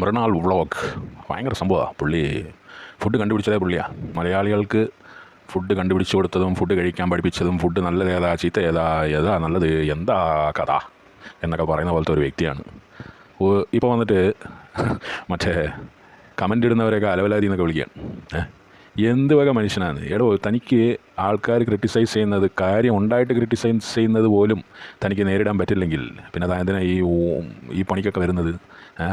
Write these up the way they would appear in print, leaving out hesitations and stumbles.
Mrinal vlog ഭയങ്കര സംഭവമാണ്. പുള്ളി ഫുഡ് കണ്ടുപിടിച്ചതേ പുള്ളിയാണ്. മലയാളികൾക്ക് ഫുഡ് കണ്ടുപിടിച്ചു കൊടുത്തതും ഫുഡ് കഴിക്കാൻ പഠിപ്പിച്ചതും ഫുഡ് നല്ലത് ഏതാ ചീത്ത ഏതാ നല്ലത് എന്താ കഥ എന്നൊക്കെ പറയുന്ന പോലത്തെ ഒരു വ്യക്തിയാണ്. ഇപ്പോൾ വന്നിട്ട് മറ്റേ കമൻ്റ് ഇടുന്നവരെയൊക്കെ അലവലാതി എന്നൊക്കെ വിളിക്കുകയാണ്. എന്ത് വക മനുഷ്യനാണ് എടോ? തനിക്ക് ആൾക്കാർ ക്രിട്ടിസൈസ് ചെയ്യുന്നത്, കാര്യം ഉണ്ടായിട്ട് ക്രിട്ടിസൈസ് ചെയ്യുന്നത് പോലും തനിക്ക് നേരിടാൻ പറ്റില്ലെങ്കിൽ പിന്നെ താൻ എന്തിനാ ഈ പണിക്കൊക്കെ വരുന്നത്?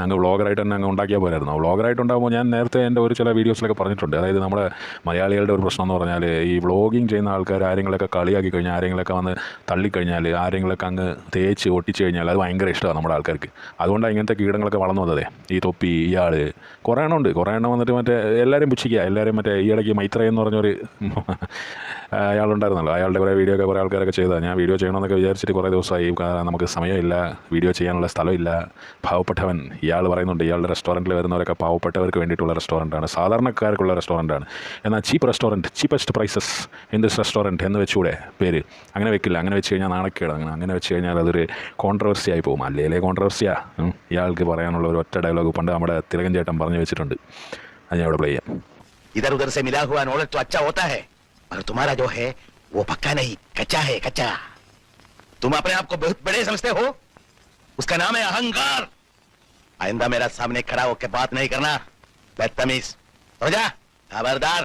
അങ്ങ് വ്ളോഗറായിട്ട് തന്നെ അങ്ങ് ഉണ്ടാക്കിയാൽ പോരായിരുന്നു. വ്ളോഗറായിട്ട് ഉണ്ടാകുമ്പോൾ ഞാൻ നേരത്തെ എൻ്റെ ഒരു ചില വീഡിയോസിലൊക്കെ പറഞ്ഞിട്ടുണ്ട്. അതായത് നമ്മുടെ മലയാളികളുടെ ഒരു പ്രശ്നം എന്ന് പറഞ്ഞാൽ ഈ വ്ളോഗിങ് ചെയ്യുന്ന ആൾക്കാർ ആരെങ്കിലൊക്കെ കളിയാക്കി കഴിഞ്ഞാൽ, ആരെങ്കിലൊക്കെ വന്ന് തള്ളിക്കഴിഞ്ഞാൽ, ആരെങ്കിലൊക്കെ അങ്ങ് തേച്ച് ഒട്ടിച്ച് കഴിഞ്ഞാൽ അത് ഭയങ്കര ഇഷ്ടമാണ് നമ്മുടെ ആൾക്കാർക്ക്. അതുകൊണ്ടാണ് ഇങ്ങനത്തെ കീടങ്ങളൊക്കെ വളർന്നു വന്നതേ. ഈ തൊപ്പി, ഇയാൾ കുറേ എണ്ണം വന്നിട്ട് മറ്റേ എല്ലാവരും പുച്ഛിക്കുക. എല്ലാവരും മറ്റേ ഈ ഇടയ്ക്ക് മൈത്രേ എന്ന് പറഞ്ഞൊരു അയാളുണ്ടായിരുന്നല്ലോ, അയാളുടെ കുറേ വീഡിയോ ഒക്കെ കുറേ ആൾക്കാരൊക്കെ ചെയ്തതാണ്. ഞാൻ വീഡിയോ ചെയ്യണമെന്നൊക്കെ വിചാരിച്ചിട്ട് കുറേ ദിവസമായി. നമുക്ക് സമയമില്ല, വീഡിയോ ചെയ്യാനുള്ള സ്ഥലമില്ല. പാവപ്പെട്ടവൻ ഇയാൾ പറയുന്നുണ്ട്, ഇയാളുടെ റെസ്റ്റോറൻറ്റിൽ വരുന്നവരൊക്കെ പാവപ്പെട്ടവർക്ക് വേണ്ടിയിട്ടുള്ള റെസ്റ്റോറൻറ്റാണ്, സാധാരണക്കാർക്കുള്ള റെസ്റ്റോറൻറ്റാണ്. എന്നാൽ cheap restaurant, cheapest prices in this restaurant എന്ന് വെച്ചുകൂടെ പേര്? അങ്ങനെ വെക്കില്ല. അങ്ങനെ വെച്ച് കഴിഞ്ഞാൽ നാണക്കേട്. അങ്ങനെ വെച്ച് കഴിഞ്ഞാൽ അതൊരു കോൺട്രവേഴ്സി ആയി പോകും. അല്ലേ കോൺട്രവേഴ്സിയാ ഇയാൾക്ക് പറയാനുള്ള ഒരു ഒറ്റ ഡയലോഗ് പണ്ട് നമ്മുടെ തിലകൻ ചേട്ടൻ പറഞ്ഞു വെച്ചിട്ടുണ്ട്. അത് ഞാൻ ഇവിടെ പ്ലേ ചെയ്യാം. इधर उधर से मिला हुआ नॉलेज तो अच्छा होता है, पर तुम्हारा जो है वो पक्का नहीं, कच्चा है, कच्चा। तुम अपने आप को बहुत बड़े समझते हो, उसका नाम है अहंकार। आइंदा मेरा सामने खड़ा होकर बात नहीं करना, बदतमीज। समझा? खबरदार।